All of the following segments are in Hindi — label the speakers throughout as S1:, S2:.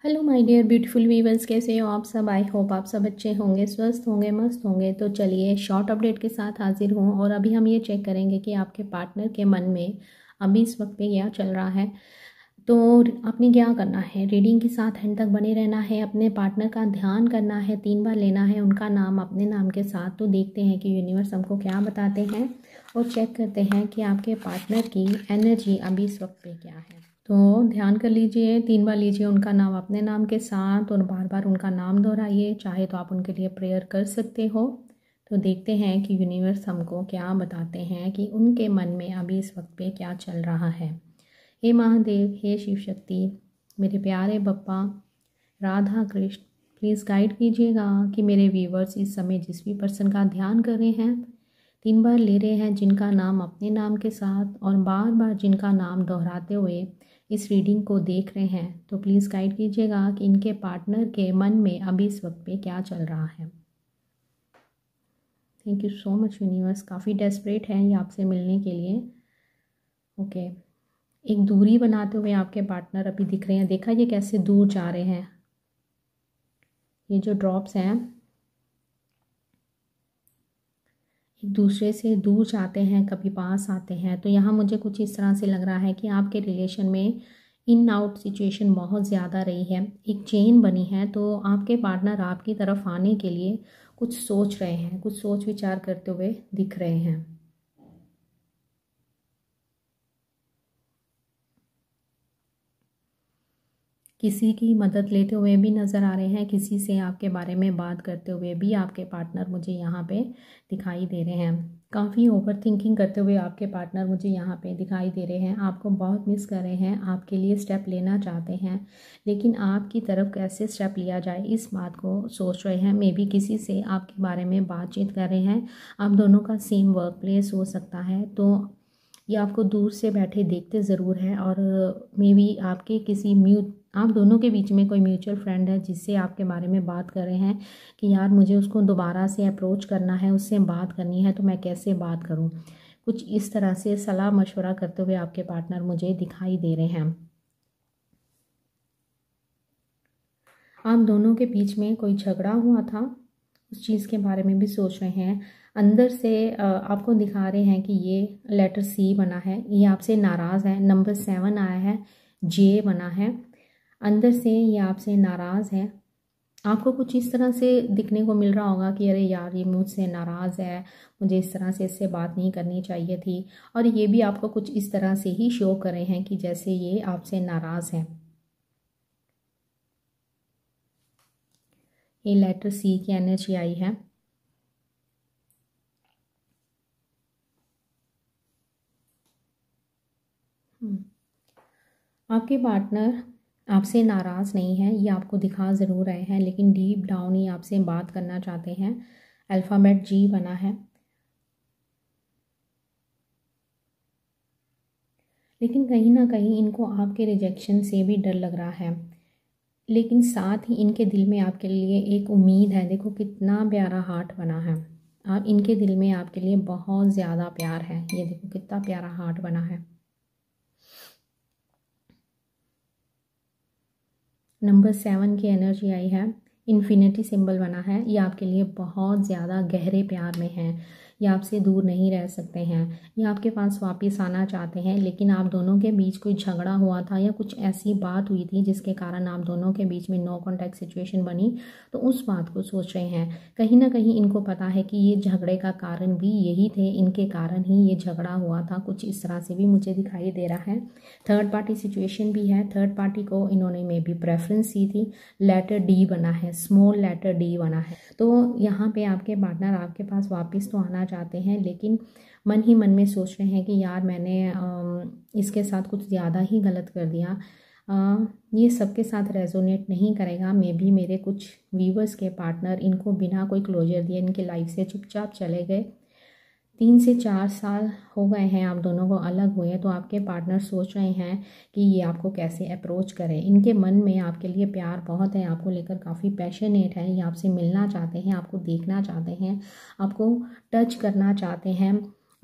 S1: Hello my dear beautiful viewers, कैसे हो आप सब। आई होप आप सब अच्छे होंगे, स्वस्थ होंगे, मस्त होंगे। तो चलिए शॉर्ट अपडेट के साथ हाजिर हूँ और अभी हम ये चेक करेंगे कि आपके पार्टनर के मन में अभी इस वक्त पे क्या चल रहा है। तो आपने क्या करना है, रीडिंग के साथ एंड तक बने रहना है, अपने पार्टनर का ध्यान करना है, 3 बार लेना है उनका नाम अपने नाम के साथ। तो देखते हैं कि यूनिवर्स हमको क्या बताते हैं और चेक करते हैं कि आपके पार्टनर की एनर्जी अभी इस वक्त पे क्या है। तो ध्यान कर लीजिए, 3 बार लीजिए उनका नाम अपने नाम के साथ और बार बार उनका नाम दोहराइए। चाहे तो आप उनके लिए प्रेयर कर सकते हो। तो देखते हैं कि यूनिवर्स हमको क्या बताते हैं कि उनके मन में अभी इस वक्त पे क्या चल रहा है। हे महादेव, हे शिव शक्ति, मेरे प्यारे बप्पा राधा कृष्ण, प्लीज़ गाइड कीजिएगा कि मेरे व्यूवर्स इस समय जिस भी पर्सन का ध्यान कर रहे हैं, 3 बार ले रहे हैं जिनका नाम अपने नाम के साथ और बार बार जिनका नाम दोहराते हुए इस रीडिंग को देख रहे हैं, तो प्लीज़ गाइड कीजिएगा कि इनके पार्टनर के मन में अभी इस वक्त पे क्या चल रहा है। Thank you so much universe, काफ़ी डेस्परेट है ये आपसे मिलने के लिए। ओके, एक दूरी बनाते हुए आपके पार्टनर अभी दिख रहे हैं। देखा ये कैसे दूर जा रहे हैं। ये जो ड्रॉप्स हैं एक दूसरे से दूर जाते हैं, कभी पास आते हैं। तो यहाँ मुझे कुछ इस तरह से लग रहा है कि आपके रिलेशन में इन आउट सिचुएशन बहुत ज़्यादा रही है, एक चेन बनी है। तो आपके पार्टनर आपकी तरफ आने के लिए कुछ सोच रहे हैं, कुछ सोच विचार करते हुए दिख रहे हैं। किसी की मदद लेते हुए भी नज़र आ रहे हैं, किसी से आपके बारे में बात करते हुए भी आपके पार्टनर मुझे यहाँ पे दिखाई दे रहे हैं। काफ़ी ओवर थिंकिंग करते हुए आपके पार्टनर मुझे यहाँ पे दिखाई दे रहे हैं। आपको बहुत मिस कर रहे हैं, आपके लिए स्टेप लेना चाहते हैं, लेकिन आपकी तरफ कैसे स्टेप लिया जाए इस बात को सोच रहे हैं। मे बी किसी से आपके बारे में बातचीत कर रहे हैं। आप दोनों का सेम वर्क प्लेस हो सकता है, तो ये आपको दूर से बैठे देखते ज़रूर हैं। और मे बी आपके किसी आप दोनों के बीच में कोई म्यूचुअल फ्रेंड है जिससे आपके बारे में बात कर रहे हैं कि यार मुझे उसको दोबारा से अप्रोच करना है, उससे बात करनी है, तो मैं कैसे बात करूं। कुछ इस तरह से सलाह मशवरा करते हुए आपके पार्टनर मुझे दिखाई दे रहे हैं। आप दोनों के बीच में कोई झगड़ा हुआ था, उस चीज़ के बारे में भी सोच रहे हैं। अंदर से आपको दिखा रहे हैं कि ये लेटर सी बना है, ये आपसे नाराज़ है। नंबर 7 आया है, जे बना है। अंदर से ये आपसे नाराज़ है। आपको कुछ इस तरह से दिखने को मिल रहा होगा कि अरे यार ये मुझसे नाराज़ है, मुझे इस तरह से इससे बात नहीं करनी चाहिए थी। और ये भी आपको कुछ इस तरह से ही शो कर रहे हैं कि जैसे ये आपसे नाराज़ है। ये लेटर सी की एनर्जी आई है। आपके पार्टनर आपसे नाराज़ नहीं है, ये आपको दिखा ज़रूर रहे हैं, लेकिन डीप डाउन ही आपसे बात करना चाहते हैं। अल्फ़ाबेट जी बना है, लेकिन कहीं ना कहीं इनको आपके रिजेक्शन से भी डर लग रहा है। लेकिन साथ ही इनके दिल में आपके लिए एक उम्मीद है। देखो कितना प्यारा हार्ट बना है। आप इनके दिल में आपके लिए बहुत ज़्यादा प्यार है। ये देखो कितना प्यारा हार्ट बना है। नंबर 7 की एनर्जी आई है। इन्फिनिटी सिंबल बना है। ये आपके लिए बहुत ज़्यादा गहरे प्यार में है। ये आपसे दूर नहीं रह सकते हैं। ये आपके पास वापस आना चाहते हैं, लेकिन आप दोनों के बीच कोई झगड़ा हुआ था या कुछ ऐसी बात हुई थी जिसके कारण आप दोनों के बीच में नो कॉन्टैक्ट सिचुएशन बनी। तो उस बात को सोच रहे हैं। कहीं ना कहीं इनको पता है कि ये झगड़े का कारण भी यही थे, इनके कारण ही ये झगड़ा हुआ था। कुछ इस तरह से भी मुझे दिखाई दे रहा है। थर्ड पार्टी सिचुएशन भी है। थर्ड पार्टी को इन्होंने में भी प्रेफरेंस दी थी। लेटर डी बना है, स्मॉल लेटर डी बना है। तो यहाँ पे आपके पार्टनर आपके पास वापस तो आना चाहते हैं, लेकिन मन ही मन में सोच रहे हैं कि यार मैंने इसके साथ कुछ ज़्यादा ही गलत कर दिया। ये सबके साथ रेजोनेट नहीं करेगा। मे भी मेरे कुछ व्यूवर्स के पार्टनर इनको बिना कोई क्लोजर दिए इनके लाइफ से चुपचाप चले गए। 3 से 4 साल हो गए हैं आप दोनों को अलग हुए। तो आपके पार्टनर सोच रहे हैं कि ये आपको कैसे अप्रोच करें। इनके मन में आपके लिए प्यार बहुत है, आपको लेकर काफ़ी पैशनेट है। ये आपसे मिलना चाहते हैं, आपको देखना चाहते हैं, आपको टच करना चाहते हैं,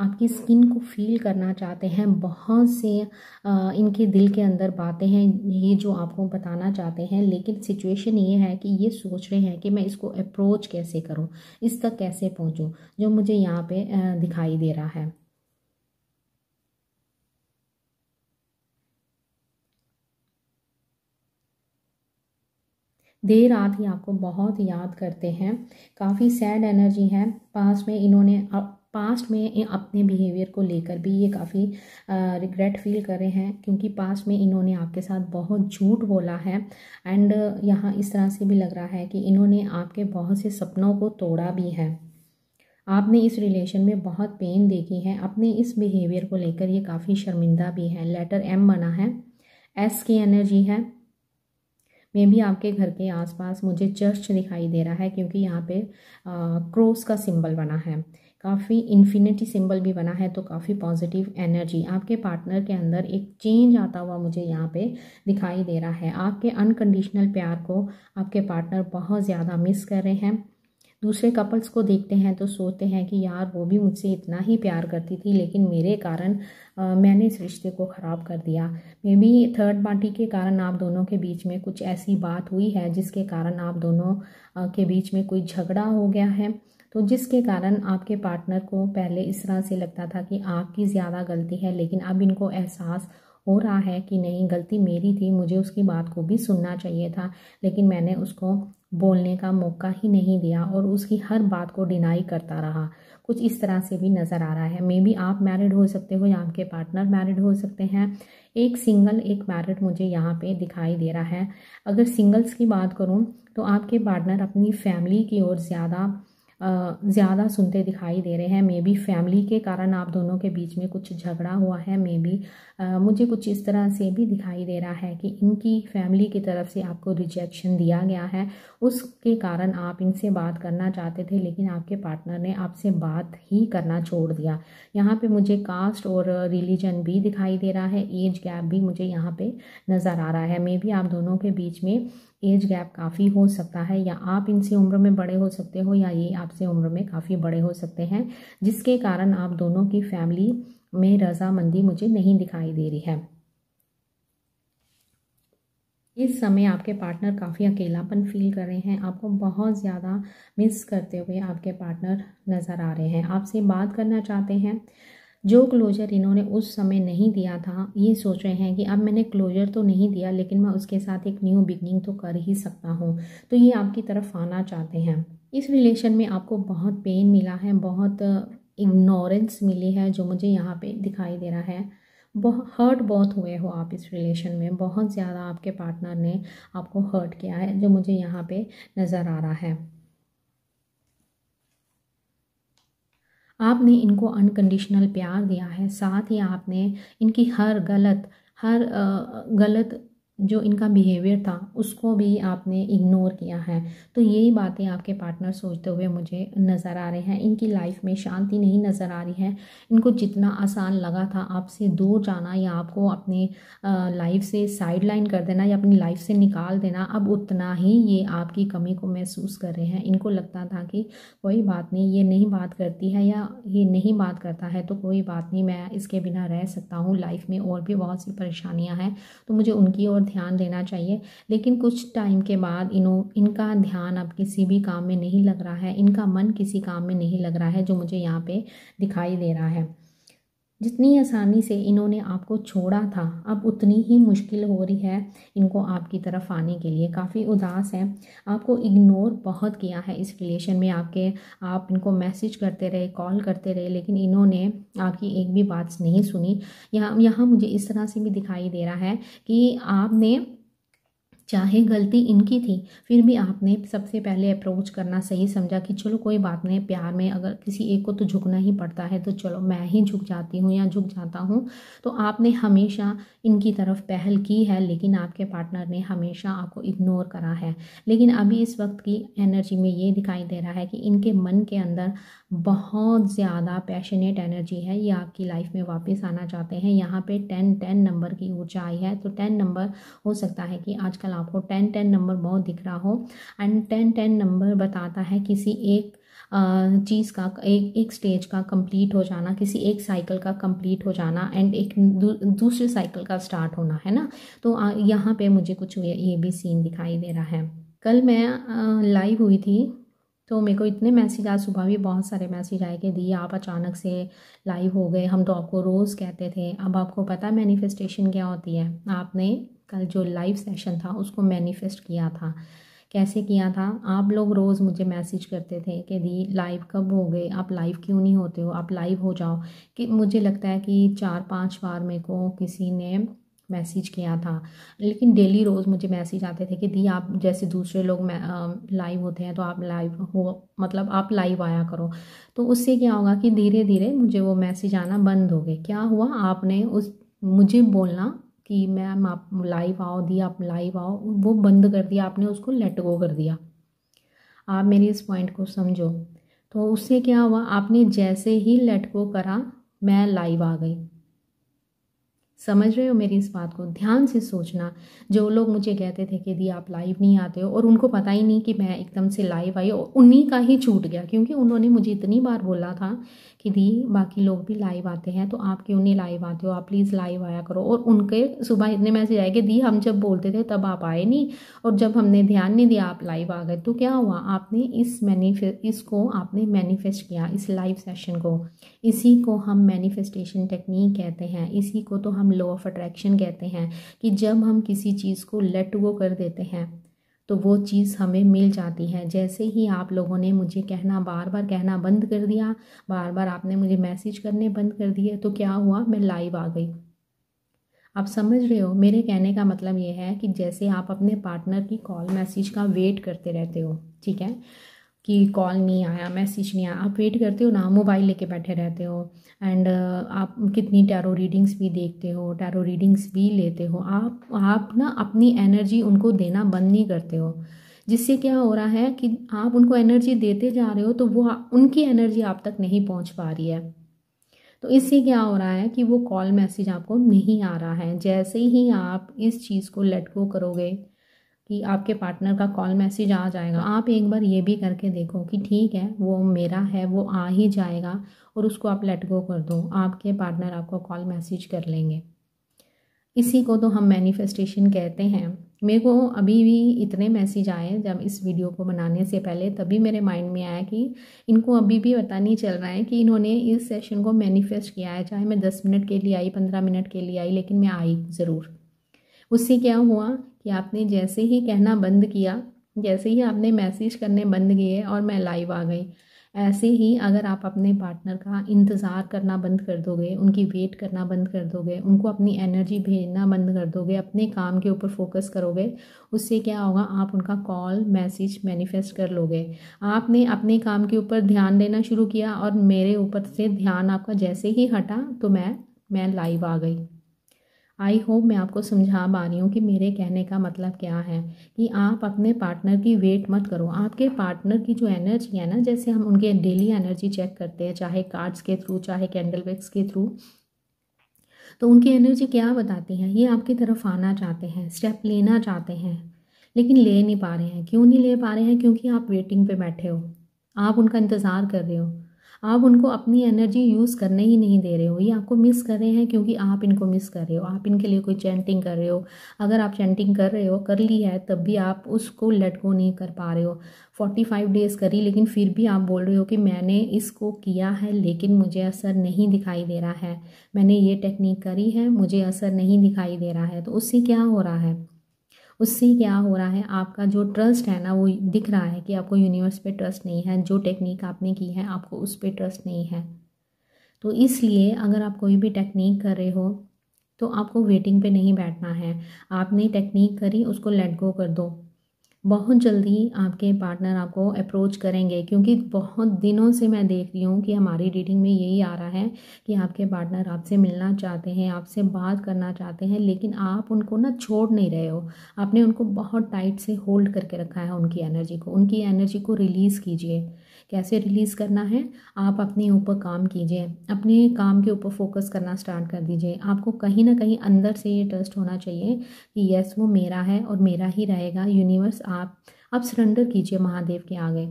S1: आपकी स्किन को फील करना चाहते हैं। बहुत से इनके दिल के अंदर बातें हैं ये जो आपको बताना चाहते हैं, लेकिन सिचुएशन ये है कि ये सोच रहे हैं कि मैं इसको अप्रोच कैसे करूं, इस तक कैसे पहुंचूं, जो मुझे यहाँ पे दिखाई दे रहा है। देर रात ही आपको बहुत याद करते हैं। काफ़ी सैड एनर्जी है। पास्ट में अपने बिहेवियर को लेकर भी ये काफ़ी रिग्रेट फील कर रहे हैं, क्योंकि पास्ट में इन्होंने आपके साथ बहुत झूठ बोला है। एंड यहाँ इस तरह से भी लग रहा है कि इन्होंने आपके बहुत से सपनों को तोड़ा भी है। आपने इस रिलेशन में बहुत पेन देखी है। अपने इस बिहेवियर को लेकर ये काफ़ी शर्मिंदा भी है। लेटर एम बना है, एस की एनर्जी है। मे भी आपके घर के आसपास मुझे चर्च दिखाई दे रहा है, क्योंकि यहाँ पे क्रॉस का सिंबल बना है। काफ़ी इन्फिनिटी सिंबल भी बना है, तो काफ़ी पॉजिटिव एनर्जी। आपके पार्टनर के अंदर एक चेंज आता हुआ मुझे यहाँ पे दिखाई दे रहा है। आपके अनकंडीशनल प्यार को आपके पार्टनर बहुत ज़्यादा मिस कर रहे हैं। दूसरे कपल्स को देखते हैं तो सोचते हैं कि यार वो भी मुझसे इतना ही प्यार करती थी, लेकिन मेरे कारण मैंने इस रिश्ते को ख़राब कर दिया। मे बी थर्ड पार्टी के कारण आप दोनों के बीच में कुछ ऐसी बात हुई है जिसके कारण आप दोनों के बीच में कोई झगड़ा हो गया है, तो जिसके कारण आपके पार्टनर को पहले इस तरह से लगता था कि आपकी ज़्यादा गलती है, लेकिन अब इनको एहसास हो रहा है कि नहीं, गलती मेरी थी, मुझे उसकी बात को भी सुनना चाहिए था, लेकिन मैंने उसको बोलने का मौका ही नहीं दिया और उसकी हर बात को डिनाई करता रहा। कुछ इस तरह से भी नज़र आ रहा है। मे बी आप मैरिड हो सकते हो या आपके पार्टनर मैरिड हो सकते हैं। एक सिंगल एक मैरिड मुझे यहाँ पे दिखाई दे रहा है। अगर सिंगल्स की बात करूँ तो आपके पार्टनर अपनी फैमिली की ओर ज़्यादा सुनते दिखाई दे रहे हैं। मे बी फैमिली के कारण आप दोनों के बीच में कुछ झगड़ा हुआ है। मे बी मुझे कुछ इस तरह से भी दिखाई दे रहा है कि इनकी फैमिली की तरफ से आपको रिजेक्शन दिया गया है, उसके कारण आप इनसे बात करना चाहते थे, लेकिन आपके पार्टनर ने आपसे बात ही करना छोड़ दिया। यहाँ पे मुझे कास्ट और रिलीजन भी दिखाई दे रहा है। एज गैप भी मुझे यहाँ पे नज़र आ रहा है। मे बी आप दोनों के बीच में एज गैप काफ़ी हो सकता है, या आप इनसे उम्र में बड़े हो सकते हो या ये आपसे उम्र में काफ़ी बड़े हो सकते हैं, जिसके कारण आप दोनों की फैमिली में रजामंदी मुझे नहीं दिखाई दे रही है। इस समय आपके पार्टनर काफ़ी अकेलापन फील कर रहे हैं। आपको बहुत ज़्यादा मिस करते हुए आपके पार्टनर नज़र आ रहे हैं। आपसे बात करना चाहते हैं। जो क्लोजर इन्होंने उस समय नहीं दिया था, ये सोच रहे हैं कि अब मैंने क्लोजर तो नहीं दिया, लेकिन मैं उसके साथ एक न्यू बिगनिंग तो कर ही सकता हूँ, तो ये आपकी तरफ आना चाहते हैं। इस रिलेशन में आपको बहुत पेन मिला है, बहुत इग्नोरेंस मिली है, जो मुझे यहाँ पे दिखाई दे रहा है। बहुत हर्ट बहुत हुए हो आप इस रिलेशन में, बहुत ज़्यादा आपके पार्टनर ने आपको हर्ट किया है, जो मुझे यहाँ पे नज़र आ रहा है। आपने इनको अनकंडीशनल प्यार दिया है, साथ ही आपने इनकी हर गलत जो इनका बिहेवियर था उसको भी आपने इग्नोर किया है। तो यही बातें आपके पार्टनर सोचते हुए मुझे नज़र आ रहे हैं। इनकी लाइफ में शांति नहीं नज़र आ रही है। इनको जितना आसान लगा था आपसे दूर जाना या आपको अपनी लाइफ से साइड लाइन कर देना या अपनी लाइफ से निकाल देना, अब उतना ही ये आपकी कमी को महसूस कर रहे हैं। इनको लगता था कि कोई बात नहीं, ये नहीं बात करती है या ये नहीं बात करता है तो कोई बात नहीं, मैं इसके बिना रह सकता हूँ। लाइफ में और भी बहुत सी परेशानियाँ हैं, तो मुझे उनकी ओर ध्यान देना चाहिए। लेकिन कुछ टाइम के बाद इनका ध्यान अब किसी भी काम में नहीं लग रहा है, इनका मन किसी काम में नहीं लग रहा है, जो मुझे यहाँ पे दिखाई दे रहा है। जितनी आसानी से इन्होंने आपको छोड़ा था, अब उतनी ही मुश्किल हो रही है इनको आपकी तरफ आने के लिए। काफ़ी उदास है, आपको इग्नोर बहुत किया है इस रिलेशन में। आप इनको मैसेज करते रहे, कॉल करते रहे, लेकिन इन्होंने आपकी एक भी बात नहीं सुनी। यहाँ मुझे इस तरह से भी दिखाई दे रहा है कि आपने, चाहे गलती इनकी थी, फिर भी आपने सबसे पहले अप्रोच करना सही समझा कि चलो कोई बात नहीं, प्यार में अगर किसी एक को तो झुकना ही पड़ता है, तो चलो मैं ही झुक जाती हूँ या झुक जाता हूँ। तो आपने हमेशा इनकी तरफ पहल की है, लेकिन आपके पार्टनर ने हमेशा आपको इग्नोर करा है। लेकिन अभी इस वक्त की एनर्जी में ये दिखाई दे रहा है कि इनके मन के अंदर बहुत ज़्यादा पैशनेट एनर्जी है। ये आपकी लाइफ में वापस आना चाहते हैं। यहाँ पे 10 नंबर की ऊंचाई है, तो 10 नंबर हो सकता है कि आजकल आपको 10 नंबर बहुत दिख रहा हो। एंड 10 नंबर बताता है किसी एक चीज़ का एक स्टेज का कंप्लीट हो जाना, किसी एक साइकिल का कंप्लीट हो जाना एंड एक दूसरे साइकिल का स्टार्ट होना, है ना। तो यहाँ पे मुझे कुछ ये भी सीन दिखाई दे रहा है। कल मैं लाइव हुई थी तो मेरे को इतने मैसेज, आज सुबह भी बहुत सारे मैसेज आए कि दी आप अचानक से लाइव हो गए, हम तो आपको रोज़ कहते थे। अब आपको पता है मैनिफेस्टेशन क्या होती है। आपने कल जो लाइव सेशन था उसको मैनिफेस्ट किया था। कैसे किया था? आप लोग रोज़ मुझे मैसेज करते थे कि दी लाइव कब हो गए, आप लाइव क्यों नहीं होते हो, आप लाइव हो जाओ। कि मुझे लगता है कि 4-5 बार मेरे को किसी ने मैसेज किया था, लेकिन डेली रोज़ मुझे मैसेज आते थे कि दी आप जैसे दूसरे लोग लाइव होते हैं तो आप लाइव हो, मतलब आप लाइव आया करो। तो उससे क्या होगा कि धीरे धीरे मुझे वो मैसेज आना बंद हो गए। क्या हुआ, आपने उस मुझे बोलना कि मैम आप लाइव आओ, दी आप लाइव आओ, वो बंद कर दिया आपने, उसको लेट गो कर दिया। आप मेरी इस पॉइंट को समझो। तो उससे क्या हुआ, आपने जैसे ही लेट गो करा मैं लाइव आ गई। समझ रहे हो मेरी इस बात को? ध्यान से सोचना। जो लोग मुझे कहते थे कि दी आप लाइव नहीं आते हो, और उनको पता ही नहीं कि मैं एकदम से लाइव आई, और उन्हीं का ही छूट गया, क्योंकि उन्होंने मुझे इतनी बार बोला था कि दी बाकी लोग भी लाइव आते हैं तो आप क्यों नहीं लाइव आते हो, आप प्लीज़ लाइव आया करो। और उनके सुबह इतने मैसेज आए कि दी हम जब बोलते थे तब आप आए नहीं, और जब हमने ध्यान नहीं दिया आप लाइव आ गए। तो क्या हुआ, आपने इसको आपने मैनिफेस्ट किया, इस लाइव सेशन को। इसी को हम मैनिफेस्टेशन टेक्निक कहते हैं, इसी को तो हम लॉ ऑफ अट्रैक्शन कहते हैं, कि जब हम किसी चीज़ को लेट गो कर देते हैं तो वो चीज़ हमें मिल जाती है। जैसे ही आप लोगों ने मुझे कहना, बार बार कहना बंद कर दिया, बार बार आपने मुझे मैसेज करने बंद कर दिए, तो क्या हुआ, मैं लाइव आ गई। आप समझ रहे हो? मेरे कहने का मतलब ये है कि जैसे आप अपने पार्टनर की कॉल मैसेज का वेट करते रहते हो, ठीक है, कि कॉल नहीं आया, मैसेज नहीं आया, आप वेट करते हो ना, मोबाइल लेके बैठे रहते हो, एंड आप कितनी टैरो रीडिंग्स भी देखते हो, टैरो रीडिंग्स भी लेते हो, आप ना अपनी एनर्जी उनको देना बंद नहीं करते हो। जिससे क्या हो रहा है कि आप उनको एनर्जी देते जा रहे हो तो वो उनकी एनर्जी आप तक नहीं पहुंच पा रही है। तो इससे क्या हो रहा है कि वो कॉल मैसेज आपको नहीं आ रहा है। जैसे ही आप इस चीज़ को लेट गो करोगे कि आपके पार्टनर का कॉल मैसेज आ जाएगा, आप एक बार ये भी करके देखो कि ठीक है वो मेरा है, वो आ ही जाएगा, और उसको आप लेट गो कर दो, आपके पार्टनर आपको कॉल मैसेज कर लेंगे। इसी को तो हम मैनिफेस्टेशन कहते हैं। मेरे को अभी भी इतने मैसेज आए जब इस वीडियो को बनाने से पहले, तभी मेरे माइंड में आया कि इनको अभी भी पता नहीं चल रहा है कि इन्होंने इस सेशन को मैनिफेस्ट किया है। चाहे मैं 10 मिनट के लिए आई, 15 मिनट के लिए आई, लेकिन मैं आई ज़रूर। उससे क्या हुआ कि आपने जैसे ही कहना बंद किया, जैसे ही आपने मैसेज करने बंद किए, और मैं लाइव आ गई। ऐसे ही अगर आप अपने पार्टनर का इंतज़ार करना बंद कर दोगे, उनकी वेट करना बंद कर दोगे, उनको अपनी एनर्जी भेजना बंद कर दोगे, अपने काम के ऊपर फोकस करोगे, उससे क्या होगा, आप उनका कॉल मैसेज मैनिफेस्ट कर लोगे। आपने अपने काम के ऊपर ध्यान देना शुरू किया, और मेरे ऊपर से ध्यान आपका जैसे ही हटा तो मैं लाइव आ गई। आई होप मैं आपको समझा पा रही हूँ कि मेरे कहने का मतलब क्या है, कि आप अपने पार्टनर की वेट मत करो। आपके पार्टनर की जो एनर्जी है ना, जैसे हम उनके डेली एनर्जी चेक करते हैं, चाहे कार्ड्स के थ्रू, चाहे कैंडल विक्स के थ्रू, तो उनकी एनर्जी क्या बताती है, ये आपकी तरफ आना चाहते हैं, स्टेप लेना चाहते हैं, लेकिन ले नहीं पा रहे हैं। क्यों नहीं ले पा रहे हैं? क्योंकि आप वेटिंग पे बैठे हो, आप उनका इंतज़ार कर रहे हो, आप उनको अपनी एनर्जी यूज़ करने ही नहीं दे रहे हो। ये आपको मिस कर रहे हैं क्योंकि आप इनको मिस कर रहे हो, आप इनके लिए कोई चैंटिंग कर रहे हो। अगर आप चैंटिंग कर रहे हो, कर ली है, तब भी आप उसको लेट गो नहीं कर पा रहे हो। 45 डेज़ करी, लेकिन फिर भी आप बोल रहे हो कि मैंने इसको किया है लेकिन मुझे असर नहीं दिखाई दे रहा है, मैंने ये टेक्निक करी है, मुझे असर नहीं दिखाई दे रहा है। तो उससे क्या हो रहा है, उससे क्या हो रहा है, आपका जो ट्रस्ट है ना, वो दिख रहा है कि आपको यूनिवर्स पे ट्रस्ट नहीं है, जो टेक्निक आपने की है आपको उस पे ट्रस्ट नहीं है। तो इसलिए अगर आप कोई भी टेक्निक कर रहे हो तो आपको वेटिंग पे नहीं बैठना है। आपने टेक्निक करी, उसको लेट गो कर दो। बहुत जल्दी आपके पार्टनर आपको अप्रोच करेंगे, क्योंकि बहुत दिनों से मैं देख रही हूँ कि हमारी रीडिंग में यही आ रहा है कि आपके पार्टनर आपसे मिलना चाहते हैं, आपसे बात करना चाहते हैं, लेकिन आप उनको ना छोड़ नहीं रहे हो। आपने उनको बहुत टाइट से होल्ड करके रखा है, उनकी एनर्जी को रिलीज़ कीजिए। कैसे रिलीज़ करना है, आप अपने ऊपर काम कीजिए, अपने काम के ऊपर फोकस करना स्टार्ट कर दीजिए। आपको कहीं ना कहीं अंदर से ये ट्रस्ट होना चाहिए कि यस वो मेरा है और मेरा ही रहेगा। यूनिवर्स आप सरेंडर कीजिए महादेव के आगे।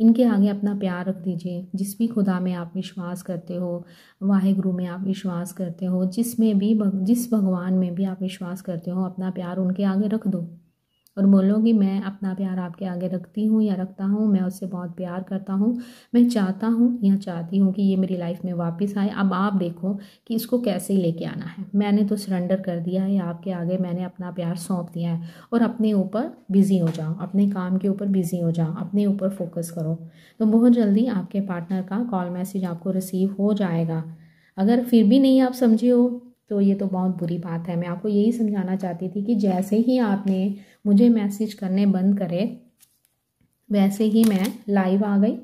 S1: इनके आगे अपना प्यार रख दीजिए। जिस भी खुदा में आप विश्वास करते हो, वाहिगुरु में आप विश्वास करते हो, जिस भगवान में भी आप विश्वास करते हो, अपना प्यार उनके आगे रख दो और बोलो कि मैं अपना प्यार आपके आगे रखती हूँ या रखता हूँ, मैं उससे बहुत प्यार करता हूँ, मैं चाहता हूँ या चाहती हूँ कि ये मेरी लाइफ में वापस आए। अब आप देखो कि इसको कैसे लेके आना है। मैंने तो सरेंडर कर दिया है आपके आगे, मैंने अपना प्यार सौंप दिया है और अपने ऊपर बिजी हो जाओ, अपने काम के ऊपर बिजी हो जाओ, अपने ऊपर फोकस करो। तो बहुत जल्दी आपके पार्टनर का कॉल मैसेज आपको रिसीव हो जाएगा। अगर फिर भी नहीं आप समझे हो तो ये तो बहुत बुरी बात है। मैं आपको यही समझाना चाहती थी कि जैसे ही आपने मुझे मैसेज करने बंद करे वैसे ही मैं लाइव आ गई।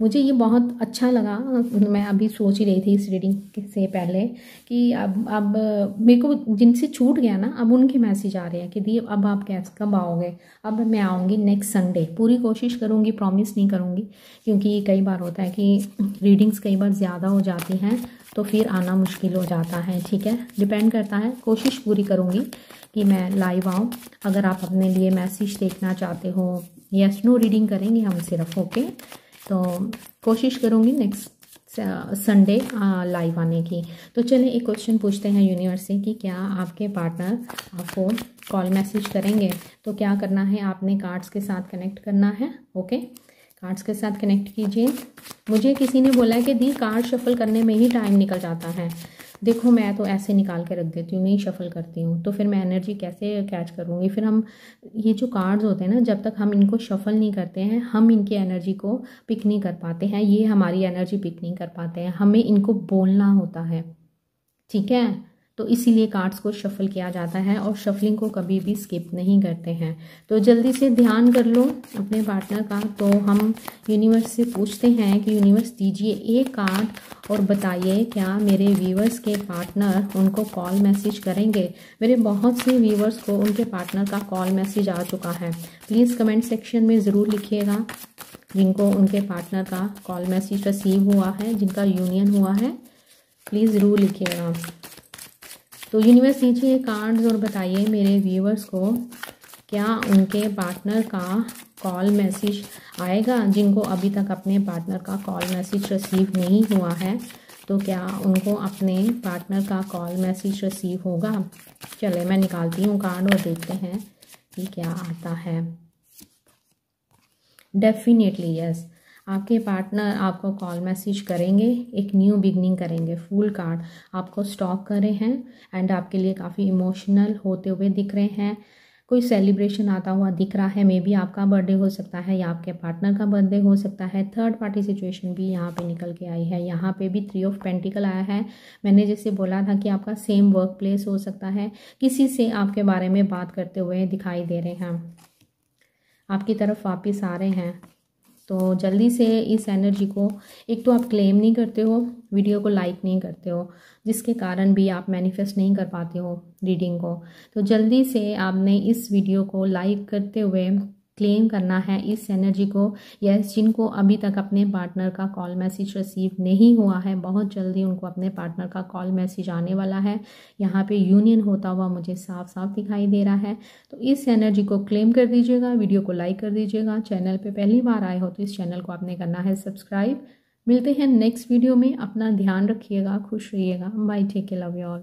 S1: मुझे ये बहुत अच्छा लगा। मैं अभी सोच ही रही थी इस रीडिंग से पहले कि अब मेरे को जिनसे छूट गया ना, अब उनके मैसेज आ रहे हैं कि दी अब आप कैसे कब आओगे। अब मैं आऊँगी नेक्स्ट संडे, पूरी कोशिश करूँगी, प्रॉमिस नहीं करूँगी, क्योंकि कई बार होता है कि रीडिंग्स कई बार ज़्यादा हो जाती हैं तो फिर आना मुश्किल हो जाता है। ठीक है, डिपेंड करता है। कोशिश पूरी करूँगी कि मैं लाइव आऊँ। अगर आप अपने लिए मैसेज देखना चाहते हो, यस नो रीडिंग करेंगे हम सिर्फ, ओके। तो कोशिश करूँगी नेक्स्ट संडे लाइव आने की। तो चलिए एक क्वेश्चन पूछते हैं यूनिवर्स से कि क्या आपके पार्टनर आपको कॉल मैसेज करेंगे। तो क्या करना है, आपने कार्ड्स के साथ कनेक्ट करना है। ओके, कार्ड्स के साथ कनेक्ट कीजिए। मुझे किसी ने बोला है कि दी कार्ड शफल करने में ही टाइम निकल जाता है। देखो मैं तो ऐसे निकाल के रख देती हूँ, नहीं शफल करती हूँ, तो फिर मैं एनर्जी कैसे कैच करूँगी। फिर हम ये जो कार्ड्स होते हैं ना, जब तक हम इनको शफल नहीं करते हैं हम इनकी एनर्जी को पिक नहीं कर पाते हैं, ये हमारी एनर्जी पिक नहीं कर पाते हैं, हमें इनको बोलना होता है। ठीक है, तो इसीलिए कार्ड्स को शफल किया जाता है और शफलिंग को कभी भी स्किप नहीं करते हैं। तो जल्दी से ध्यान कर लो अपने पार्टनर का। तो हम यूनिवर्स से पूछते हैं कि यूनिवर्स दीजिए एक कार्ड और बताइए क्या मेरे व्यूवर्स के पार्टनर उनको कॉल मैसेज करेंगे। मेरे बहुत से व्यूवर्स को उनके पार्टनर का कॉल मैसेज आ चुका है। प्लीज़ कमेंट सेक्शन में ज़रूर लिखिएगा जिनको उनके पार्टनर का कॉल मैसेज रिसीव हुआ है, जिनका यूनियन हुआ है, प्लीज़ ज़रूर लिखिएगा। तो यूनिवर्स दीजिए कार्ड्स और बताइए मेरे व्यूवर्स को क्या उनके पार्टनर का कॉल मैसेज आएगा। जिनको अभी तक अपने पार्टनर का कॉल मैसेज रिसीव नहीं हुआ है तो क्या उनको अपने पार्टनर का कॉल मैसेज रिसीव होगा। चले मैं निकालती हूँ कार्ड और देखते हैं कि क्या आता है। डेफिनेटली यस, आपके पार्टनर आपको कॉल मैसेज करेंगे, एक न्यू बिगनिंग करेंगे। फूल कार्ड आपको स्टॉक कर रहे हैं एंड आपके लिए काफ़ी इमोशनल होते हुए दिख रहे हैं। कोई सेलिब्रेशन आता हुआ दिख रहा है, मे बी आपका बर्थडे हो सकता है या आपके पार्टनर का बर्थडे हो सकता है। थर्ड पार्टी सिचुएशन भी यहाँ पे निकल के आई है। यहाँ पे भी 3 ऑफ पेंटिकल आया है। मैंने जैसे बोला था कि आपका सेम वर्क प्लेस हो सकता है, किसी से आपके बारे में बात करते हुए दिखाई दे रहे हैं, आपकी तरफ वापस आ रहे हैं। तो जल्दी से इस एनर्जी को, एक तो आप क्लेम नहीं करते हो, वीडियो को लाइक नहीं करते हो, जिसके कारण भी आप मैनिफेस्ट नहीं कर पाते हो रीडिंग को। तो जल्दी से आपने इस वीडियो को लाइक करते हुए क्लेम करना है इस एनर्जी को। यस, जिनको अभी तक अपने पार्टनर का कॉल मैसेज रिसीव नहीं हुआ है, बहुत जल्दी उनको अपने पार्टनर का कॉल मैसेज आने वाला है। यहाँ पे यूनियन होता हुआ मुझे साफ साफ दिखाई दे रहा है। तो इस एनर्जी को क्लेम कर दीजिएगा, वीडियो को लाइक कर दीजिएगा। चैनल पे पहली बार आए हो तो इस चैनल को आपने करना है सब्सक्राइब। मिलते हैं नेक्स्ट वीडियो में। अपना ध्यान रखिएगा, खुश रहिएगा। Bye, take care, love you all.